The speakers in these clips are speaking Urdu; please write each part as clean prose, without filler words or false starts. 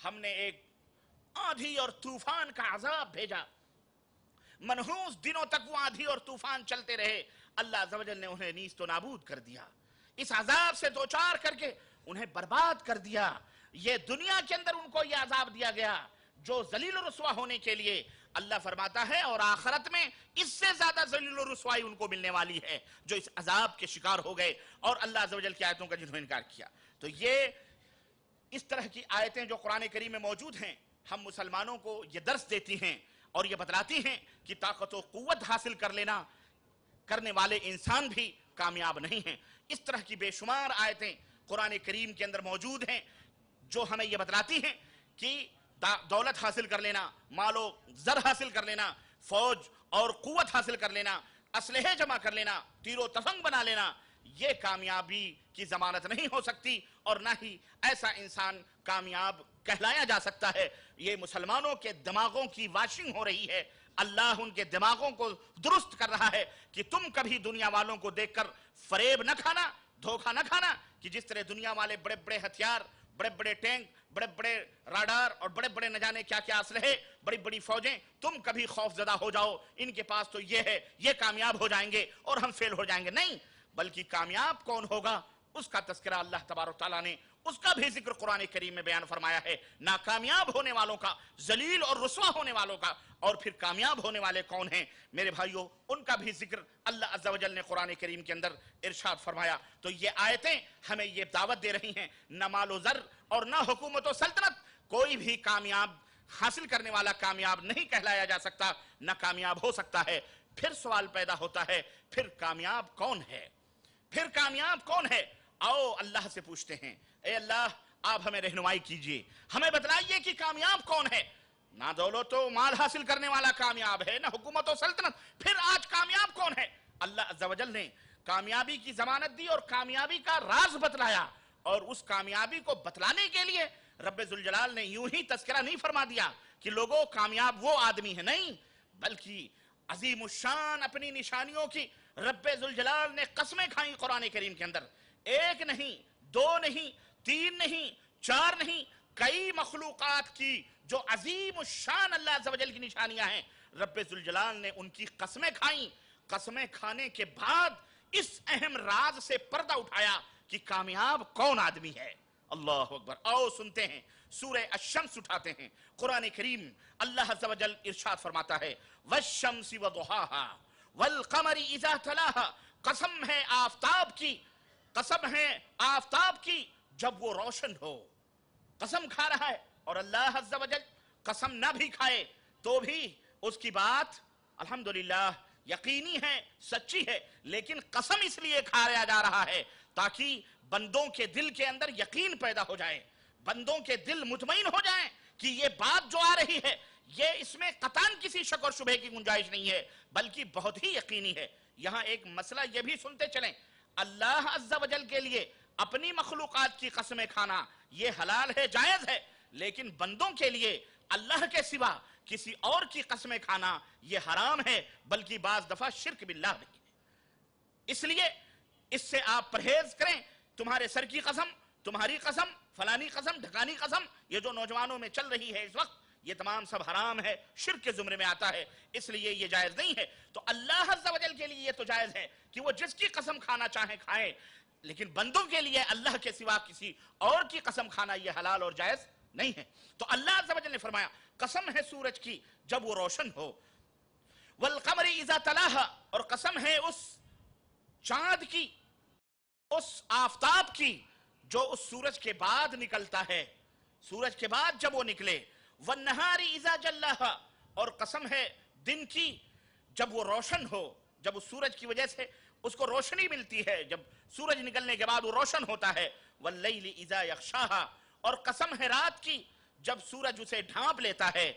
ہم نے ایک آندھی اور طوفان کا عذاب بھیجا، منحوس دنوں تک وہ آندھی اور طوفان چلتے رہے، اللہ عز و جل نے انہیں نیست و نابود کر دیا، اس عذاب سے دوچار کر کے انہیں برباد کر دیا۔ یہ دنیا کے اندر ان کو یہ عذاب دیا گیا جو ذلیل و رسوا ہونے کے لیے، اللہ فرماتا ہے اور آخرت میں اس سے زیادہ ذلیل و رسوائی ان کو ملنے والی ہے جو اس عذاب کے شکار ہو گئے اور اللہ عز و جل کی آیتوں کا جنہوں نے انکار کیا۔ تو یہ اس طرح کی آیتیں جو قرآن کریم میں موجود ہیں، ہم مسلمانوں کو یہ درس دیتی ہیں اور یہ بتلاتی ہیں کہ طاقت و قوت حاصل کرنے والے انسان بھی کامیاب نہیں ہیں۔ اس طرح کی بے شمار آیتیں قرآن کریم کے اندر موجود ہیں جو ہمیں یہ بتلاتی ہیں کہ دولت حاصل کر لینا، مال و زر حاصل کر لینا، فوج اور قوت حاصل کر لینا، اسلحے جمع کر لینا، تیر و تفنگ بنا لینا، یہ کامیابی کی ضمانت نہیں ہو سکتی اور نہ ہی ایسا انسان کامیاب کہلایا جا سکتا ہے۔ یہ مسلمانوں کے دماغوں کی واشنگ ہو رہی ہے، اللہ ان کے دماغوں کو درست کر رہا ہے کہ تم کبھی دنیا والوں کو دیکھ کر فریب نہ کھانا، دھوکہ نہ کھانا کہ جس طرح دنیا والے بڑے بڑے ہتھیار، بڑے بڑے ٹینک، بڑے بڑے راڈار اور بڑے بڑے نہ جانے کیا کیا اسلحے، بڑی بڑی فوجیں، تم کبھی خوف زدہ ہو جاؤ ان کے پاس تو یہ ہے، یہ کامیاب ہو جائیں گے اور ہم فیل ہو جائیں گے۔ نہیں، بلکہ کامیاب کون ہوگا اس کا تذکرہ اللہ تبارک تعالیٰ نے، اس کا بھی ذکر قرآن کریم میں بیان فرمایا ہے۔ ناکامیاب ہونے والوں کا، ذلیل اور رسوا ہونے والوں کا، اور پھر کامیاب ہونے والے کون ہیں میرے بھائیوں، ان کا بھی ذکر اللہ عز و جل نے قرآن کریم کے اندر ارشاد فرمایا۔ تو یہ آیتیں ہمیں یہ دعوت دے رہی ہیں، نہ مال و زر اور نہ حکومت و سلطنت، کوئی بھی کامیاب حاصل کرنے والا کامیاب نہیں کہلایا جا سکتا، نہ کامیاب ہو سکتا ہے۔ پھر سوال پیدا ہوتا ہے، پھر کامیاب کون ہے؟ پھر کامیاب کون ہے؟ آؤ اللہ سے پوچھتے ہیں، اے اللہ آپ ہمیں رہنمائی کیجئے، ہمیں بتلائیے کہ کامیاب کون ہے۔ نہ دولت و مال حاصل کرنے والا کامیاب ہے، نہ حکومت و سلطنت، پھر آج کامیاب کون ہے؟ اللہ عز و جل نے کامیابی کی ضمانت دی اور کامیابی کا راز بتلایا، اور اس کامیابی کو بتلانے کے لیے رب ذوالجلال نے یوں ہی تذکرہ نہیں فرما دیا کہ لوگوں کامیاب وہ آدمی ہے، نہیں، بلکہ عظیم الشان اپنی نشانیوں کی رب ذوالجلال نے قسمیں کھائیں قرآن کریم کے اندر، ایک نہیں، دو نہیں، تین نہیں، چار نہیں، کئی مخلوقات کی جو عظیم الشان اللہ عز و جل کی نشانیاں ہیں، رب ذوالجلال نے ان کی قسمیں کھائیں۔ قسمیں کھانے کے بعد اس اہم راز سے پردہ اٹھایا کہ کامیاب کون آدمی ہے۔ اللہ اکبر، آؤ سنتے ہیں، سورہ الشمس اٹھاتے ہیں، قرآن کریم اللہ عز و جل ارشاد فرماتا ہے، والشمس وضحاها والقمر اذا تلاها، قسم ہے آفتاب کی، قسم ہے آفتاب کی جب وہ روشن ہو۔ قسم کھا رہا ہے، اور اللہ عز و جل قسم نہ بھی کھائے تو بھی اس کی بات الحمدللہ یقینی ہے، سچی ہے، لیکن قسم اس لیے کھایا جا رہا ہے تاکہ بندوں کے دل کے اندر یقین پیدا ہو جائے، بندوں کے دل مطمئن ہو جائیں کہ یہ بات جو آ رہی ہے یہ اس میں قطعاً کسی شک اور شبہ کی گنجائش نہیں ہے بلکہ بہت ہی یقینی ہے۔ یہاں ایک مسئلہ یہ بھی سنتے چلیں، اللہ عز و جل کے لیے اپنی مخلوقات کی قسمیں کھانا یہ حلال ہے، جائز ہے، لیکن بندوں کے لیے اللہ کے سوا کسی اور کی قسمیں کھانا یہ حرام ہے، بلکہ بعض دفعہ شرک باللہ بھی ہے۔ اس لیے اس سے آپ پرہیز کریں، تمہارے سر کی قسم، تمہاری قسم، فلانی قسم، ڈھکانی قسم، یہ جو نوجوانوں میں چل رہی ہے اس وقت، یہ تمام سب حرام ہے، شرک کے زمرے میں آتا ہے، اس لیے یہ جائز نہیں ہے۔ تو اللہ عز و جل کے لیے یہ تو جائز ہے کہ وہ جس کی قسم کھانا چاہیں کھائیں، لیکن بندوں کے لیے اللہ کے سوا کسی اور کی قسم کھانا یہ حلال اور جائز نہیں ہے۔ تو اللہ عز و جل نے فرمایا قسم ہے سورج کی جب وہ روشن ہو، والقمر اذا تلاها، اور قسم ہے اس چاند کی، اس آفتاب کی جو اس سورج کے بعد نکلتا ہے، سورج کے بعد جب وہ نکلے، والنہار اذا جلاها، اور قسم ہے دن کی جب وہ روشن ہو، جب اس سورج کی وجہ سے اس کو روشنی ملتی ہے، جب سورج نکلنے کے بعد وہ روشن ہوتا ہے، واللیل اذا یغشاها، اور قسم ہے رات کی جب سورج اسے ڈھانپ لیتا ہے،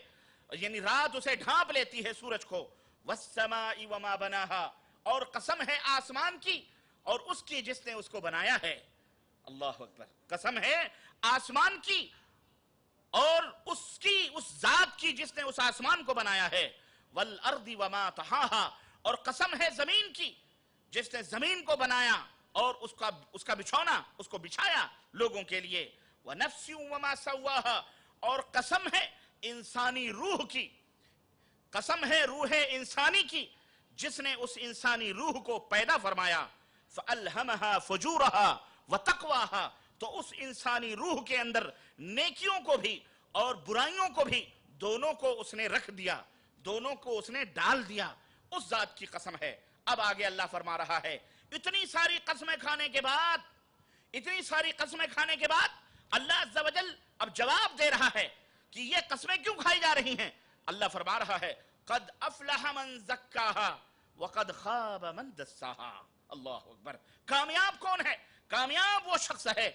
یعنی رات اسے ڈھانپ لیتی ہے سورج کو، والسماء وما بناها، اور قسم ہے آسمان کی اور اس کی جس نے اس کو بنایا ہے۔ اللہ اکبر، قسم ہے آسمان کی اور اس ذات کی جس نے اس آسمان کو بنایا ہے، والارض وما طحاها، اور قسم ہے زمین کی جس نے زمین کو بنایا اور اس کا بچھونا، اس کو بچھایا لوگوں کے لیے، ونفس وما سواها، اور قسم ہے انسانی روح کی، قسم ہے روح انسانی کی جس نے اس انسانی روح کو پیدا فرمایا، فَأَلْهَمَهَا فُجُورَهَا وَتَقْوَاهَا، تو اس انسانی روح کے اندر نیکیوں کو بھی اور برائیوں کو بھی دونوں کو اس نے رکھ دیا، دونوں کو اس نے ڈال دیا، اس ذات کی قسم ہے۔ اب آگے اللہ فرما رہا ہے، اتنی ساری قسمیں کھانے کے بعد، اتنی ساری قسمیں کھانے کے بعد اللہ عز و جل اب جواب دے رہا ہے کہ یہ قسمیں کیوں کھائی جا رہی ہیں۔ اللہ فرما رہا ہے قد افلح من زکاہا وقد خاب من دساہا۔ اللہ اکبر۔ کامیاب کون ہے؟ کامیاب وہ شخص ہے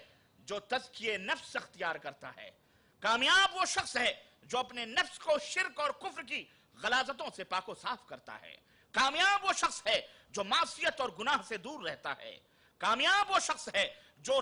جو تزکیہ نفس اختیار کرتا ہے، کامیاب وہ شخص ہے جو اپنے نفس کو شرک اور کفر کی غلاظتوں سے پاک و صاف کرتا ہے، کامیاب وہ شخص ہے جو معصیت اور گناہ سے دور رہتا ہے، کامیاب وہ شخص ہے جو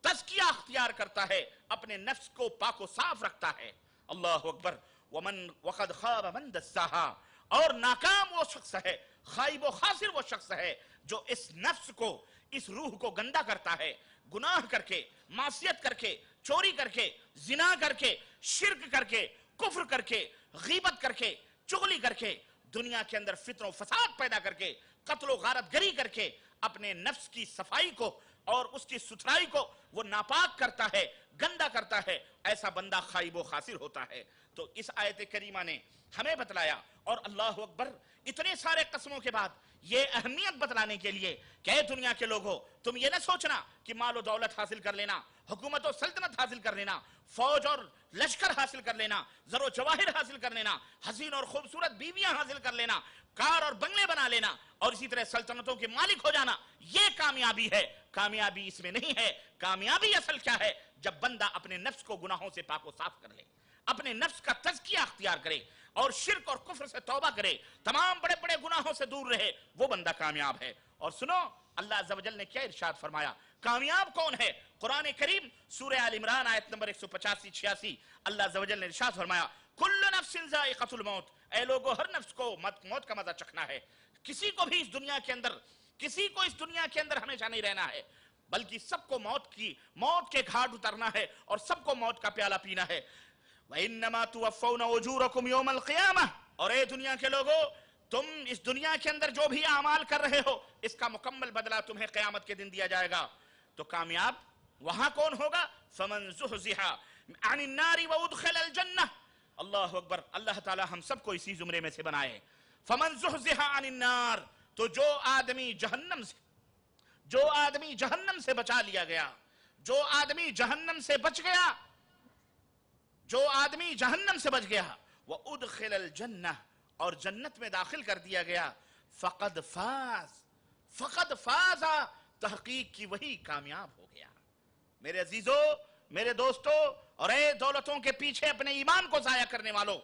تزکیہ اختیار کرتا ہے، اپنے نفس کو پاک و صاف رکھتا ہے۔ اللہ اکبر۔ وقد خاب من دساہا، اور ناکام وہ شخص ہے، خائب و خاسر وہ شخص ہے جو اس نفس کو، اس روح کو گندا کرتا ہے، گناہ کر کے، معصیت کر کے، چوری کر کے، زنا کر کے، شرک کر کے، کفر کر کے، غیبت کر کے، چغلی کر کے، دنیا کے اندر فتن و فساد پیدا کر کے، قتل و غارت گری کر کے اپنے نفس کی صفائی کو اور اس کی ستھرائی کو وہ ناپاک کرتا ہے، گندا کرتا ہے، ایسا بندہ خائب و خاسر ہوتا ہے۔ تو اس آیت کریمہ نے ہمیں بتلایا، اور اللہ اکبر، اتنے سارے قسموں کے بعد یہ اہمیت بتلانے کے لیے کہ اے دنیا کے لوگوں، تم یہ نہ سوچنا کہ مال و دولت حاصل کر لینا، حکومت و سلطنت حاصل کر لینا، فوج اور لشکر حاصل کر لینا، زر و جواہر حاصل کر لینا، حسین اور خوبصورت بیویاں حاصل کر لینا، کار اور بنگلے بنا لینا، اور اسی طرح سلطنتوں کے مالک ہو جانا، یہ کامیابی ہے۔ کامیابی اس میں نہیں ہے۔ کامیابی اصل کیا ہے؟ جب بندہ اپنے نفس کو گناہوں سے پاک و صاف کر لے، اپنے نفس کا تزکیہ اختیار کرے اور شرک اور کفر سے توبہ کرے، تمام بڑے بڑے گناہوں سے دور رہے، وہ بندہ کامیاب ہے۔ اور سنو اللہ عز و جل نے کیا ارشاد فرمایا، کامیاب کون ہے؟ قرآن کریم سورہ آل عمران آیت نمبر 185-86 اللہ عز و جل نے ارشاد فرمایا، کل نفس ذائقۃ الموت، اے لوگو ہر نفس کو موت کا مزہ چکھنا ہے۔ کسی کو بھی اس دنیا کے اندر، کسی کو اس دنیا کے اندر ہمیشہ نہیں رہنا ہے، بلکہ سب کو موت کے گھاٹ اترنا ہے اور سب کو موت کا پیالہ پینا ہے۔ وَإِنَّمَا تُوَفَّوْنَ أُجُورَكُمْ يَوْمَ الْقِيَامَةِ، اور اے دنیا کے لوگوں، تم اس دنیا کے اندر جو بھی اعمال کر رہے ہو اس کا مکمل بدلہ تمہیں قیامت کے دن دیا جائے گا۔ تو کامیاب وہاں کون ہوگا؟ فَمَنْ زُحْزِحَ عَنِ النَّارِ وَأُدْخِلَ الْجَنَّةِ۔ اللہ اکبر۔ اللہ تعالی ہم سب کو اسی زمرے میں سے بنائے۔ فَمَنْ زُحْزِحَ عَنِ النَّارِ، تو جو آدمی جہنم سے بچا لیا گیا، جو آدمی جہنم سے بچ گیا، جو آدمی جہنم سے بچ گیا، وَأُدْخِلَ الْجَنَّةِ، اور جنت میں داخل کر دیا گیا، فَقَدْ فَازَ، تحقیق کی وہی کامیاب ہو گیا۔ میرے عزیزو، میرے دوستو، اور اے دولتوں کے پیچھے اپنے ایمان کو ضائع کرنے والوں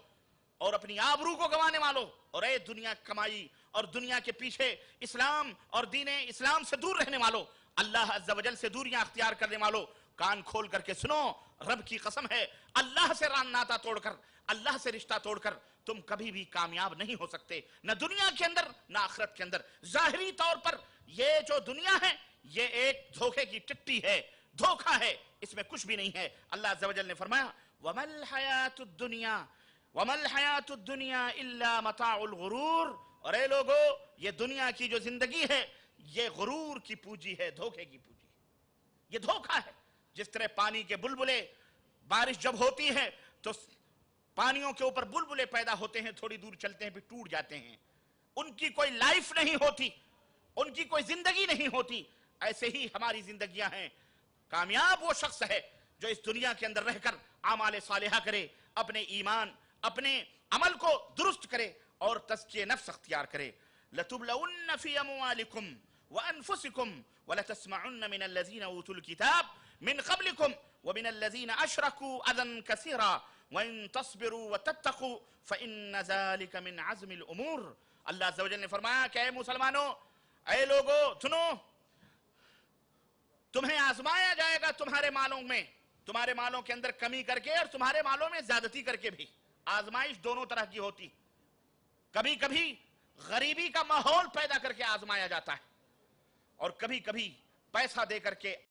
اور اپنی آبرو کو گنوانے والوں، اور اے دنیا کمائی اور دنیا کے پیچھے اسلام اور دین اسلام سے دور رہنے والوں، اللہ عز و جل سے دوریاں اختیار کرنے والوں، کان کھول کر کے سنو، رب کی قسم ہے، اللہ سے ناطہ توڑ کر، اللہ سے رشتہ توڑ کر تم کبھی بھی کامیاب نہیں ہو سکتے، نہ دنیا کے اندر نہ آخرت کے اندر۔ ظاہری طور پر یہ جو دنیا ہے یہ ایک دھوکے کی ٹٹی ہے، دھوکہ ہے، اس میں کچھ بھی نہیں ہے۔ اللہ عز و جل نے فرمایا وَمَا الْحَيَاةُ الدُّنْيَا إِلَّا مَتَاعُ الْغُرُورِ، اور اے لوگو، یہ دنیا کی جو زندگی ہے یہ غرور کی پونجی ہے، دھوکے کی پونجی ہے، یہ دھوکہ ہے۔ جس طرح پانی کے بلبلے، بارش جب ہوتی ہے تو پانیوں کے اوپر بلبلے پیدا ہوتے ہیں، تھوڑی دور چلتے ہیں پھر ٹوٹ جاتے ہیں، ان کی کوئی لائف نہیں ہوتی، ان کی کوئی زندگی نہیں ہوتی، ایسے ہی ہماری زندگیاں ہیں۔ کامیاب وہ شخص ہے جو اس دنیا کے اندر رہ کر اعمال صالحہ کرے، اپنے ایمان، اپنے عمل کو درست کرے اور تزکیہ نفس اختیار کرے۔ لَتُبْلَوُنَّ فِي أَمْوَالِكُمْ وَأَنفُسِكُمْ وَلَتَسْمَعُنَّ مِنَ الَّذِينَ أُوتُوا الْكِتَابَ مِنْ قَبْلِكُمْ وَمِنَ الَّذِينَ أَشْرَكُوا أَذًى كَثِيرًا وَإِن تَصْبِرُوا وَتَتَّقُوا فَإِنَّ ذَلِكَ مِنْ عَزْمِ الْأُمُورِ۔ اللہ عز و جل نے فرمایا کہ اے مسلمانوں، اے لوگو، سنو، تمہیں آزمایا جائے گا تمہارے مالوں کے اندر کمی کر کے اور تمہارے مالوں میں زیادتی کر کے بھی۔ آزمائش دونوں طرح کی ہوتی، کبھی کبھی غریبی کا ماحول پیدا کر کے آزمایا جاتا ہے اور کبھی کبھی پیسہ دے کر کے